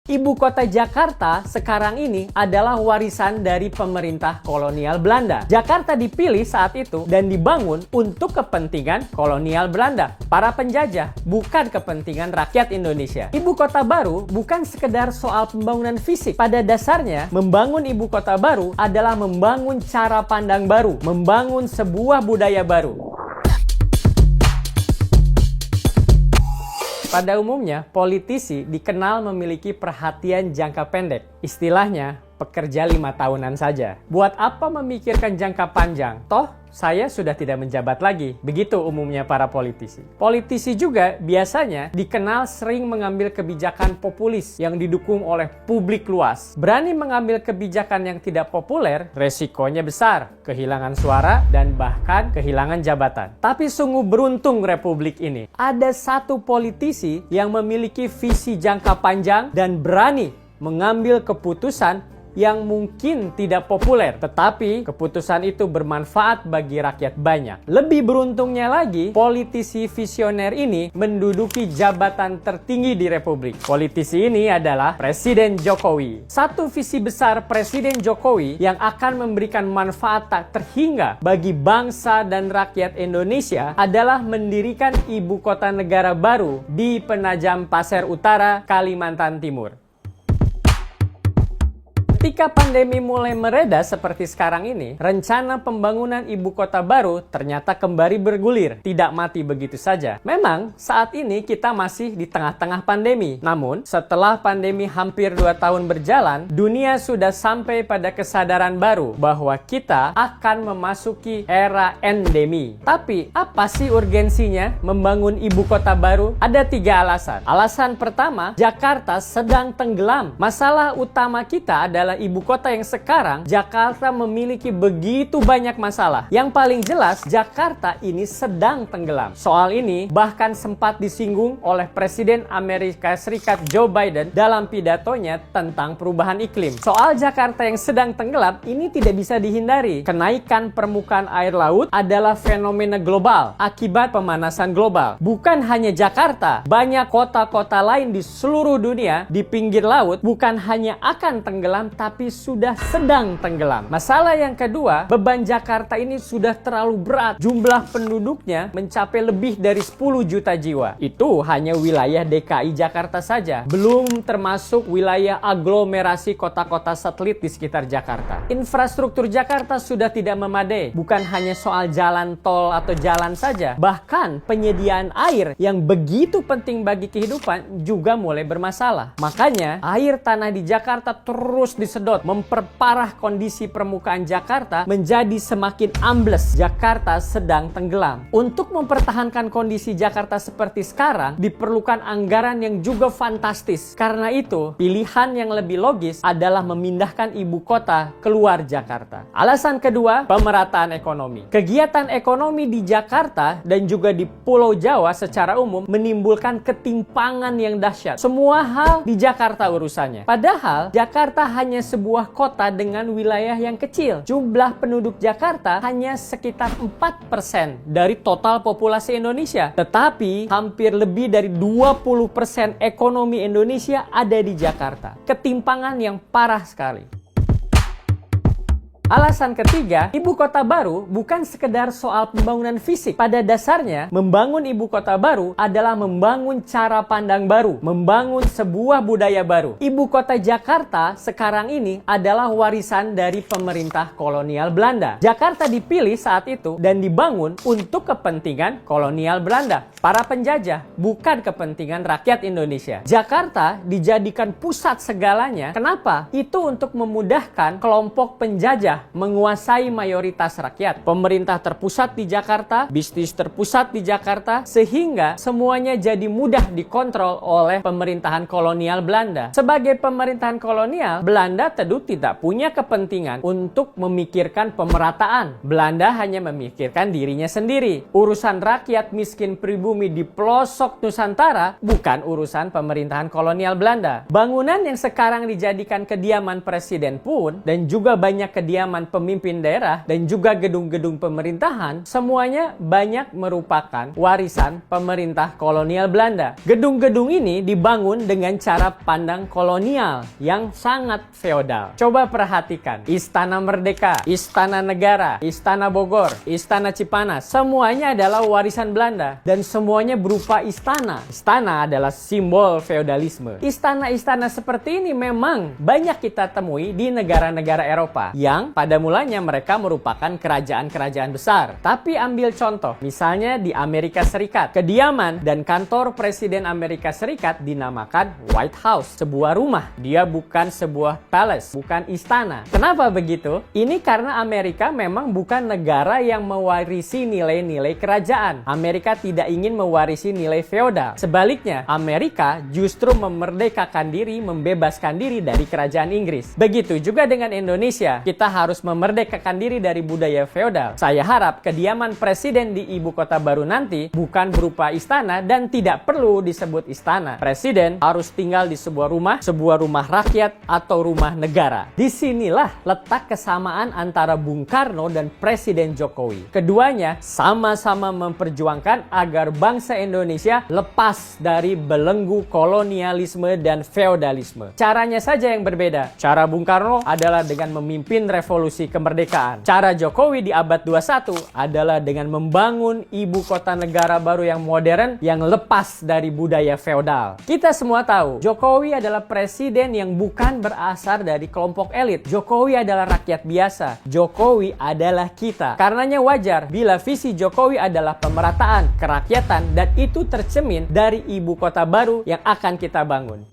Ibu kota Jakarta sekarang ini adalah warisan dari pemerintah kolonial Belanda. Jakarta dipilih saat itu dan dibangun untuk kepentingan kolonial Belanda, para penjajah, bukan kepentingan rakyat Indonesia. Ibu kota baru bukan sekedar soal pembangunan fisik. Pada dasarnya, membangun ibu kota baru adalah membangun cara pandang baru, membangun sebuah budaya baru. Pada umumnya, politisi dikenal memiliki perhatian jangka pendek. Istilahnya, pekerja 5 tahunan saja. Buat apa memikirkan jangka panjang? Toh, saya sudah tidak menjabat lagi. Begitu umumnya para politisi. Politisi juga biasanya dikenal sering mengambil kebijakan populis yang didukung oleh publik luas. Berani mengambil kebijakan yang tidak populer, resikonya besar. Kehilangan suara dan bahkan kehilangan jabatan. Tapi sungguh beruntung republik ini. Ada satu politisi yang memiliki visi jangka panjang dan berani mengambil keputusan yang mungkin tidak populer, tetapi keputusan itu bermanfaat bagi rakyat banyak. Lebih beruntungnya lagi, politisi visioner ini menduduki jabatan tertinggi di Republik. Politisi ini adalah Presiden Jokowi. Satu visi besar Presiden Jokowi yang akan memberikan manfaat tak terhingga bagi bangsa dan rakyat Indonesia adalah mendirikan ibu kota negara baru di Penajam Pasir Utara, Kalimantan Timur. Ketika pandemi mulai mereda seperti sekarang ini, rencana pembangunan ibu kota baru ternyata kembali bergulir, tidak mati begitu saja. Memang saat ini kita masih di tengah-tengah pandemi. Namun, setelah pandemi hampir 2 tahun berjalan, dunia sudah sampai pada kesadaran baru bahwa kita akan memasuki era endemi. Tapi, apa sih urgensinya membangun ibu kota baru? Ada 3 alasan. Alasan pertama, Jakarta sedang tenggelam. Masalah utama kita adalah ibu kota yang sekarang, Jakarta memiliki begitu banyak masalah. Yang paling jelas, Jakarta ini sedang tenggelam. Soal ini bahkan sempat disinggung oleh Presiden Amerika Serikat Joe Biden dalam pidatonya tentang perubahan iklim. Soal Jakarta yang sedang tenggelam ini tidak bisa dihindari. Kenaikan permukaan air laut adalah fenomena global akibat pemanasan global. Bukan hanya Jakarta, banyak kota-kota lain di seluruh dunia di pinggir laut bukan hanya akan tenggelam, tapi sudah sedang tenggelam. Masalah yang kedua, beban Jakarta ini sudah terlalu berat. Jumlah penduduknya mencapai lebih dari 10 juta jiwa. Itu hanya wilayah DKI Jakarta saja. Belum termasuk wilayah aglomerasi kota-kota satelit di sekitar Jakarta. Infrastruktur Jakarta sudah tidak memadai. Bukan hanya soal jalan tol atau jalan saja. Bahkan penyediaan air yang begitu penting bagi kehidupan juga mulai bermasalah. Makanya, air tanah di Jakarta terus disedot, memperparah kondisi permukaan Jakarta menjadi semakin ambles. Jakarta sedang tenggelam. Untuk mempertahankan kondisi Jakarta seperti sekarang, diperlukan anggaran yang juga fantastis. Karena itu, pilihan yang lebih logis adalah memindahkan ibu kota keluar Jakarta. Alasan kedua, pemerataan ekonomi. Kegiatan ekonomi di Jakarta dan juga di Pulau Jawa secara umum menimbulkan ketimpangan yang dahsyat. Semua hal di Jakarta urusannya. Padahal, Jakarta hanya sebuah kota dengan wilayah yang kecil. Jumlah penduduk Jakarta hanya sekitar 4% dari total populasi Indonesia. Tetapi hampir lebih dari 20% ekonomi Indonesia ada di Jakarta. Ketimpangan yang parah sekali. Alasan ketiga, ibu kota baru bukan sekedar soal pembangunan fisik. Pada dasarnya, membangun ibu kota baru adalah membangun cara pandang baru, membangun sebuah budaya baru. Ibu kota Jakarta sekarang ini adalah warisan dari pemerintah kolonial Belanda. Jakarta dipilih saat itu dan dibangun untuk kepentingan kolonial Belanda, para penjajah, bukan kepentingan rakyat Indonesia. Jakarta dijadikan pusat segalanya. Kenapa? Itu untuk memudahkan kelompok penjajah menguasai mayoritas rakyat. Pemerintah terpusat di Jakarta, bisnis terpusat di Jakarta, sehingga semuanya jadi mudah dikontrol oleh pemerintahan kolonial Belanda. Sebagai pemerintahan kolonial, Belanda tentu tidak punya kepentingan untuk memikirkan pemerataan. Belanda hanya memikirkan dirinya sendiri. Urusan rakyat miskin pribumi di pelosok Nusantara bukan urusan pemerintahan kolonial Belanda. Bangunan yang sekarang dijadikan kediaman presiden pun dan juga banyak kediaman kediaman pemimpin daerah, dan juga gedung-gedung pemerintahan, semuanya banyak merupakan warisan pemerintah kolonial Belanda. Gedung-gedung ini dibangun dengan cara pandang kolonial yang sangat feodal. Coba perhatikan, Istana Merdeka, Istana Negara, Istana Bogor, Istana Cipanas, semuanya adalah warisan Belanda dan semuanya berupa istana. Istana adalah simbol feodalisme. Istana-istana seperti ini memang banyak kita temui di negara-negara Eropa yang pada mulanya mereka merupakan kerajaan-kerajaan besar. Tapi ambil contoh, misalnya di Amerika Serikat, kediaman dan kantor Presiden Amerika Serikat dinamakan White House, sebuah rumah. Dia bukan sebuah palace, bukan istana. Kenapa begitu? Ini karena Amerika memang bukan negara yang mewarisi nilai-nilai kerajaan. Amerika tidak ingin mewarisi nilai feodal. Sebaliknya, Amerika justru memerdekakan diri, membebaskan diri dari kerajaan Inggris. Begitu juga dengan Indonesia. Kita harus memerdekakan diri dari budaya feodal. Saya harap kediaman presiden di ibu kota baru nanti bukan berupa istana dan tidak perlu disebut istana. Presiden harus tinggal di sebuah rumah rakyat atau rumah negara. Disinilah letak kesamaan antara Bung Karno dan Presiden Jokowi. Keduanya sama-sama memperjuangkan agar bangsa Indonesia lepas dari belenggu kolonialisme dan feodalisme. Caranya saja yang berbeda. Cara Bung Karno adalah dengan memimpin revolusi kemerdekaan. Cara Jokowi di abad 21 adalah dengan membangun ibu kota negara baru yang modern yang lepas dari budaya feodal. Kita semua tahu, Jokowi adalah presiden yang bukan berasal dari kelompok elit. Jokowi adalah rakyat biasa. Jokowi adalah kita. Karenanya wajar bila visi Jokowi adalah pemerataan, kerakyatan, dan itu tercermin dari ibu kota baru yang akan kita bangun.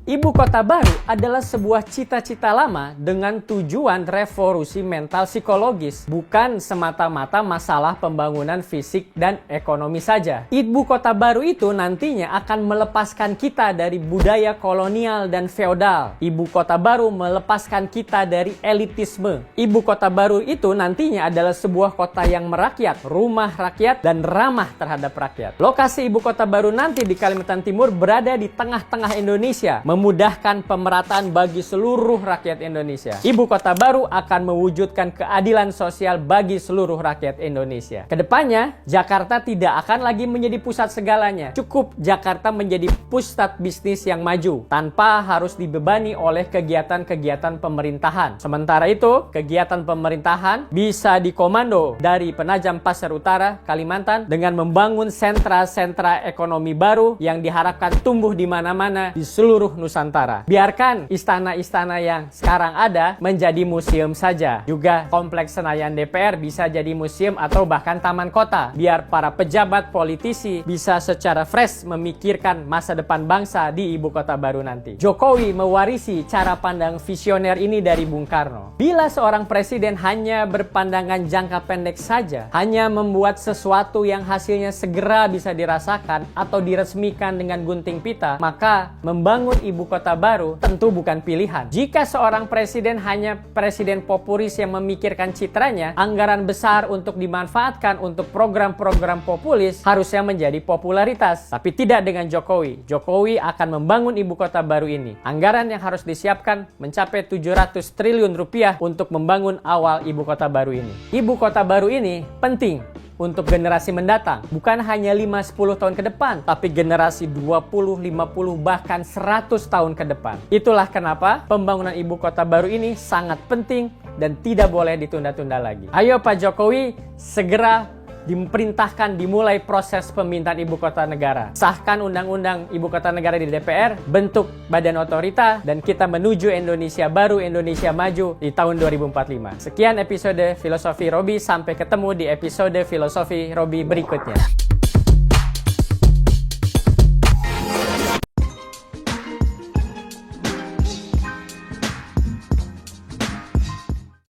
Ibu kota baru adalah sebuah cita-cita lama dengan tujuan revolusi mental psikologis, bukan semata-mata masalah pembangunan fisik dan ekonomi saja. Ibu kota baru itu nantinya akan melepaskan kita dari budaya kolonial dan feodal. Ibu kota baru melepaskan kita dari elitisme. Ibu kota baru itu nantinya adalah sebuah kota yang merakyat, rumah rakyat, dan ramah terhadap rakyat. Lokasi ibu kota baru nanti di Kalimantan Timur berada di tengah-tengah Indonesia, memudahkan pemerataan bagi seluruh rakyat Indonesia. Ibu kota baru akan mewujudkan keadilan sosial bagi seluruh rakyat Indonesia. Kedepannya, Jakarta tidak akan lagi menjadi pusat segalanya. Cukup Jakarta menjadi pusat bisnis yang maju, tanpa harus dibebani oleh kegiatan-kegiatan pemerintahan. Sementara itu, kegiatan pemerintahan bisa dikomando dari Penajam Pasir Utara, Kalimantan, dengan membangun sentra-sentra ekonomi baru yang diharapkan tumbuh di mana-mana di seluruh Nusantara. Biarkan istana-istana yang sekarang ada menjadi museum saja. Juga kompleks Senayan DPR bisa jadi museum atau bahkan taman kota. Biar para pejabat politisi bisa secara fresh memikirkan masa depan bangsa di ibu kota baru nanti. Jokowi mewarisi cara pandang visioner ini dari Bung Karno. Bila seorang presiden hanya berpandangan jangka pendek saja, hanya membuat sesuatu yang hasilnya segera bisa dirasakan atau diresmikan dengan gunting pita, maka membangun ibu kota baru tentu bukan pilihan. Jika seorang presiden hanya presiden populis yang memikirkan citranya, anggaran besar untuk dimanfaatkan untuk program-program populis harusnya menjadi popularitas. Tapi tidak dengan Jokowi. Jokowi akan membangun ibu kota baru ini. Anggaran yang harus disiapkan mencapai 700 triliun rupiah untuk membangun awal ibu kota baru ini. Ibu kota baru ini penting untuk generasi mendatang. Bukan hanya 5-10 tahun ke depan, tapi generasi 20, 50, bahkan 100 tahun ke depan. Itulah kenapa pembangunan ibu kota baru ini sangat penting dan tidak boleh ditunda-tunda lagi. Ayo Pak Jokowi, segera diperintahkan dimulai proses pemindahan ibu kota negara. Sahkan undang-undang ibu kota negara di DPR, bentuk badan otorita, dan kita menuju Indonesia baru, Indonesia maju di tahun 2045. Sekian episode Filosofi Robi, sampai ketemu di episode Filosofi Robi berikutnya.